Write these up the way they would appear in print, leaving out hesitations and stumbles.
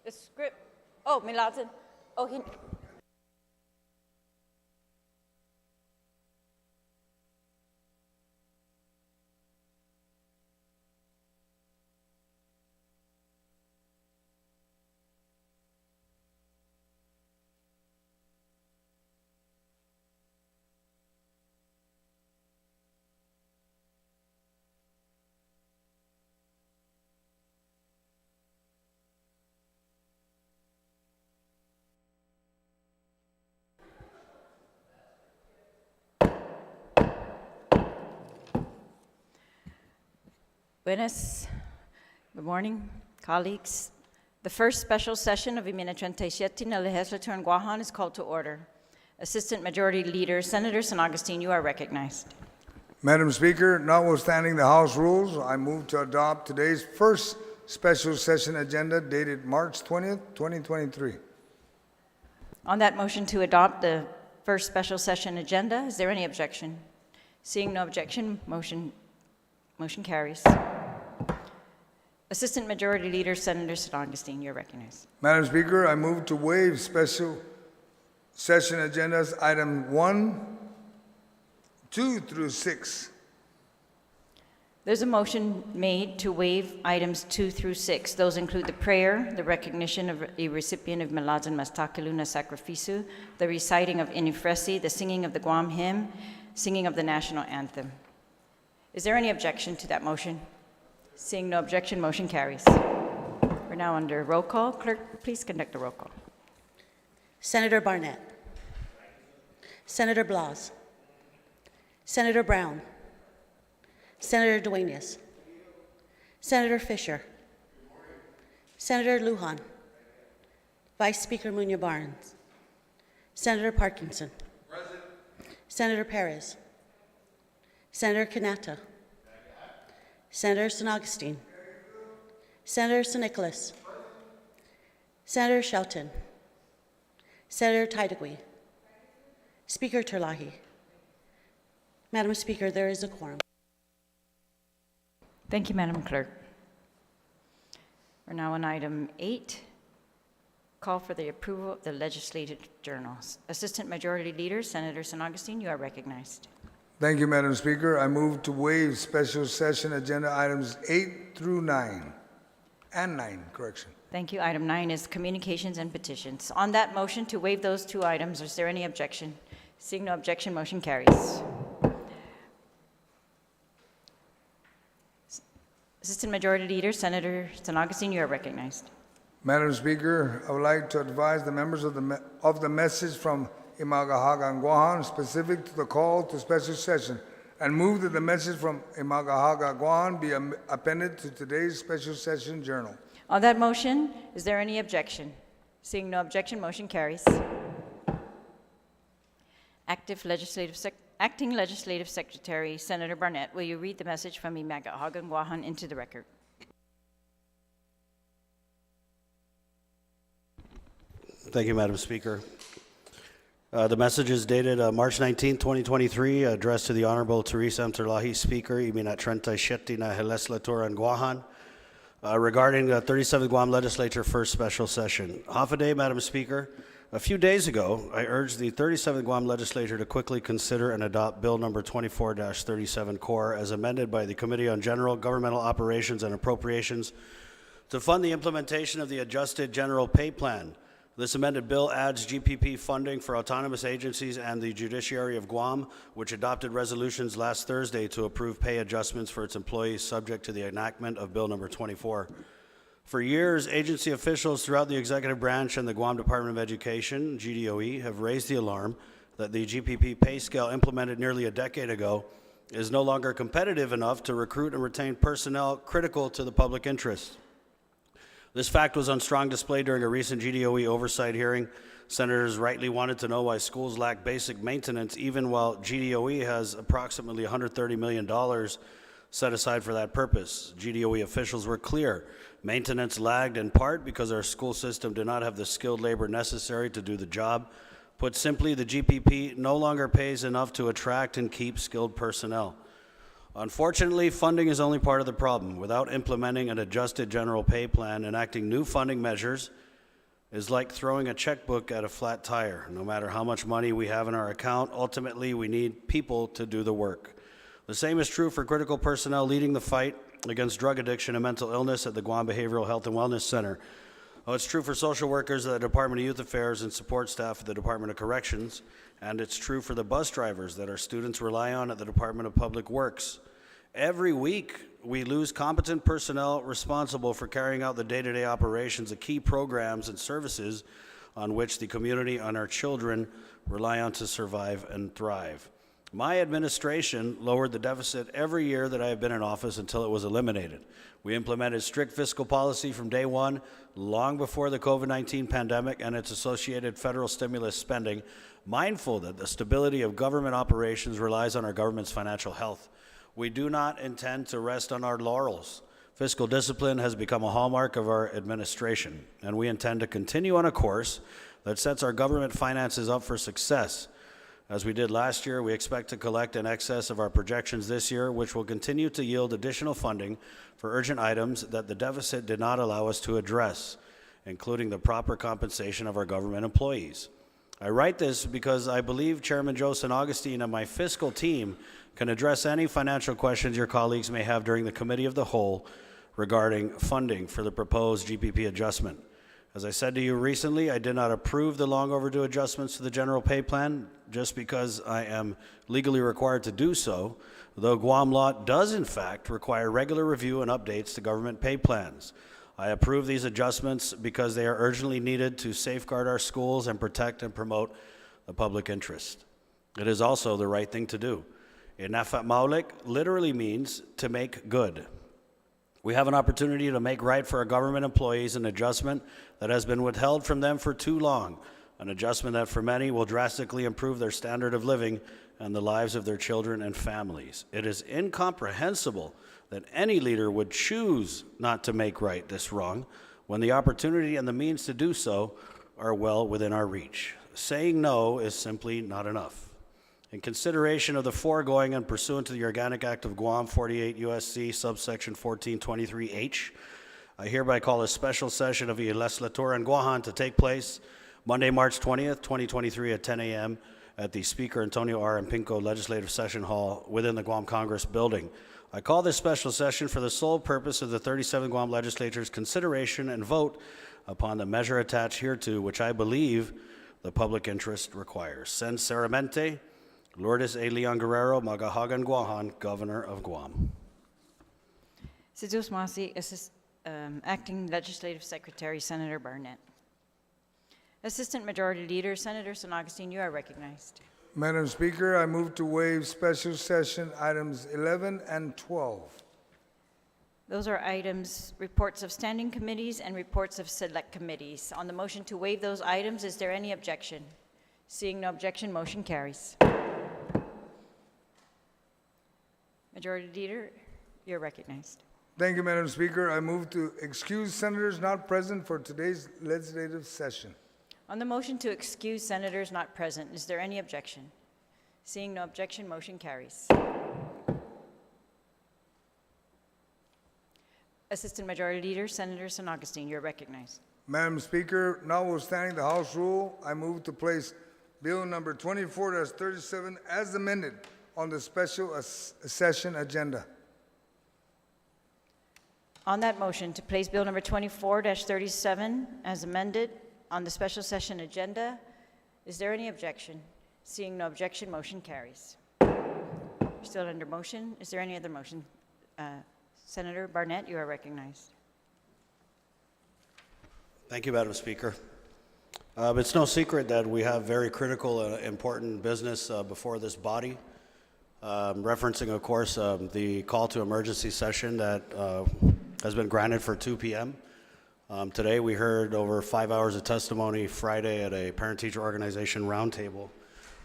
The script. Oh, Milazan. Oh, he. Buenas. Good morning, colleagues. The first special session of Imina 37 na Legislature in Guam is called to order. Assistant Majority Leader, Senator San Augustine, you are recognized. Madam Speaker, notwithstanding the House rules, I move to adopt today's first special session agenda dated March 20th, 2023. On that motion to adopt the first special session agenda, is there any objection? Seeing no objection, motion carries. Assistant Majority Leader, Senator San Augustine, you're recognized. Madam Speaker, I move to waive special session agendas item 1, 2 through 6. There's a motion made to waive items 2 through 6. Those include the prayer, the recognition of a recipient of Malazan Mastakiluna Sacrificio, the reciting of Inifresi, the singing of the Guam hymn, singing of the national anthem. Is there any objection to that motion? Seeing no objection, motion carries. We're now under roll call. Clerk, please conduct a roll call. Senator Barnett. Senator Blas. Senator Brown. Senator Duenas. Senator Fisher. Senator Lujan. Vice Speaker Munya Barnes. Senator Parkinson. Present. Senator Perez. Senator Kanata. Senator San Augustine. Senator San Nicolas. Senator Shelton. Senator Taitagui. Speaker Terlahi. Madam Speaker, there is a quorum. Thank you, Madam Clerk. We're now on item 8, call for the approval of the legislative journals. Assistant Majority Leader, Senator San Augustine, you are recognized. Thank you, Madam Speaker. I move to waive special session agenda items 8 through 9, and 9, correction. Thank you. Item 9 is communications and petitions. On that motion to waive those 2 items, is there any objection? Seeing no objection, motion carries. Assistant Majority Leader, Senator San Augustine, you are recognized. Madam Speaker, I would like to advise the members of the message from Imagahaga Guam specific to the call to special session and move that the message from Imagahaga Guam be appended to today's special session journal. On that motion, is there any objection? Seeing no objection, motion carries. Acting Legislative Secretary, Senator Barnett, will you read the message from Imagahaga Guam into the record? Thank you, Madam Speaker. The message is dated March 19, 2023, addressed to the Honorable Teresa M. Terlahi, Speaker, Imina 37 na Legislature in Guam, regarding the 37th Guam Legislature First Special Session. Half a day, Madam Speaker. A few days ago, I urged the 37th Guam Legislature to quickly consider and adopt Bill number 24-37 Core as amended by the Committee on General Governmental Operations and Appropriations to fund the implementation of the Adjusted General Pay Plan. This amended bill adds GPP funding for autonomous agencies and the Judiciary of Guam, which adopted resolutions last Thursday to approve pay adjustments for its employees subject to the enactment of Bill number 24. For years, agency officials throughout the executive branch and the Guam Department of Education, GDOE, have raised the alarm that the GPP pay scale implemented nearly a decade ago is no longer competitive enough to recruit and retain personnel critical to the public interest. This fact was on strong display during a recent GDOE oversight hearing. Senators rightly wanted to know why schools lack basic maintenance, even while GDOE has approximately $130 million set aside for that purpose. GDOE officials were clear. Maintenance lagged in part because our school system did not have the skilled labor necessary to do the job. Put simply, the GPP no longer pays enough to attract and keep skilled personnel. Unfortunately, funding is only part of the problem. Without implementing an adjusted general pay plan, enacting new funding measures, is like throwing a checkbook at a flat tire. No matter how much money we have in our account, ultimately we need people to do the work. The same is true for critical personnel leading the fight against drug addiction and mental illness at the Guam Behavioral Health and Wellness Center. Oh, it's true for social workers at the Department of Youth Affairs and support staff at the Department of Corrections, and it's true for the bus drivers that our students rely on at the Department of Public Works. Every week, we lose competent personnel responsible for carrying out the day-to-day operations of key programs and services on which the community and our children rely on to survive and thrive. My administration lowered the deficit every year that I have been in office until it was eliminated. We implemented strict fiscal policy from day one, long before the COVID-19 pandemic and its associated federal stimulus spending, mindful that the stability of government operations relies on our government's financial health. We do not intend to rest on our laurels. Fiscal discipline has become a hallmark of our administration, and we intend to continue on a course that sets our government finances up for success. As we did last year, we expect to collect in excess of our projections this year, which will continue to yield additional funding for urgent items that the deficit did not allow us to address, including the proper compensation of our government employees. I write this because I believe Chairman Joe San Augustine and my fiscal team can address any financial questions your colleagues may have during the Committee of the Whole regarding funding for the proposed GPP adjustment. As I said to you recently, I did not approve the long overdue adjustments to the general pay plan just because I am legally required to do so, though Guam law does in fact require regular review and updates to government pay plans. I approve these adjustments because they are urgently needed to safeguard our schools and protect and promote the public interest. It is also the right thing to do. Inafat Maulik literally means to make good. We have an opportunity to make right for our government employees an adjustment that has been withheld from them for too long, an adjustment that for many will drastically improve their standard of living and the lives of their children and families. It is incomprehensible that any leader would choose not to make right this wrong when the opportunity and the means to do so are well within our reach. Saying no is simply not enough. In consideration of the foregoing and pursuant to the Organic Act of Guam, 48 U.S.C. subsection 1423H, I hereby call a special session of the Legislature en Guam to take place Monday, March 20th, 2023 at 10 a.m. at the Speaker Antonio R. Pinco Legislative Session Hall within the Guam Congress building. I call this special session for the sole purpose of the 37th Guam Legislature's consideration and vote upon the measure attached hereto, which I believe the public interest requires. Sinceramente, Lourdes A. Leon Guerrero, Magahagan Guahan, Governor of Guam. Sidus Masi, Acting Legislative Secretary, Senator Barnett. Assistant Majority Leader, Senator San Augustine, you are recognized. Madam Speaker, I move to waive special session items 11 and 12. Those are items, reports of standing committees and reports of select committees. On the motion to waive those items, is there any objection? Seeing no objection, motion carries. Majority Leader, you're recognized. Thank you, Madam Speaker. I move to excuse senators not present for today's legislative session. On the motion to excuse senators not present, is there any objection? Seeing no objection, motion carries. Assistant Majority Leader, Senator San Augustine, you're recognized. Madam Speaker, notwithstanding the House rule, I move to place Bill number 24-37 as amended on the special session agenda. On that motion to place Bill number 24-37 as amended on the special session agenda, is there any objection? Seeing no objection, motion carries. You're still under motion. Is there any other motion? Senator Barnett, you are recognized. Thank you, Madam Speaker. It's no secret that we have very critical and important business before this body. Referencing, of course, the call to emergency session that has been granted for 2 p.m. Today we heard over 5 hours of testimony Friday at a parent-teacher organization roundtable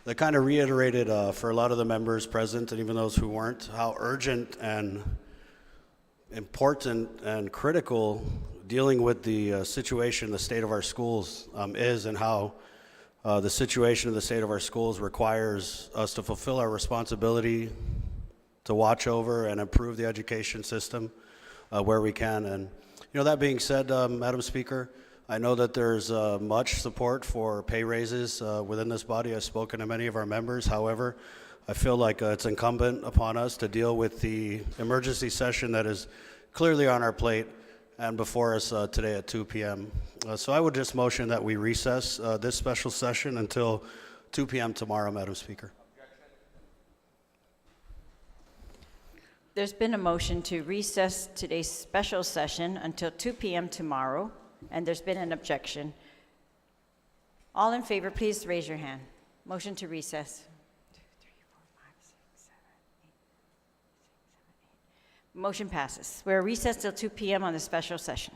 that kind of reiterated for a lot of the members present and even those who weren't how urgent and important and critical dealing with the situation, the state of our schools is, and how the situation of the state of our schools requires us to fulfill our responsibility to watch over and improve the education system where we can. And, you know, that being said, Madam Speaker, I know that there's much support for pay raises within this body. I've spoken to many of our members. However, I feel like it's incumbent upon us to deal with the emergency session that is clearly on our plate and before us today at 2 p.m. So I would just motion that we recess this special session until 2 p.m. tomorrow, Madam Speaker. There's been a motion to recess today's special session until 2 p.m. tomorrow, and there's been an objection. All in favor, please raise your hand. Motion to recess. 2, 3, 4, 5, 6, 7, 8, 6, 7, 8. Motion passes. We're recessed till 2 p.m. on the special session.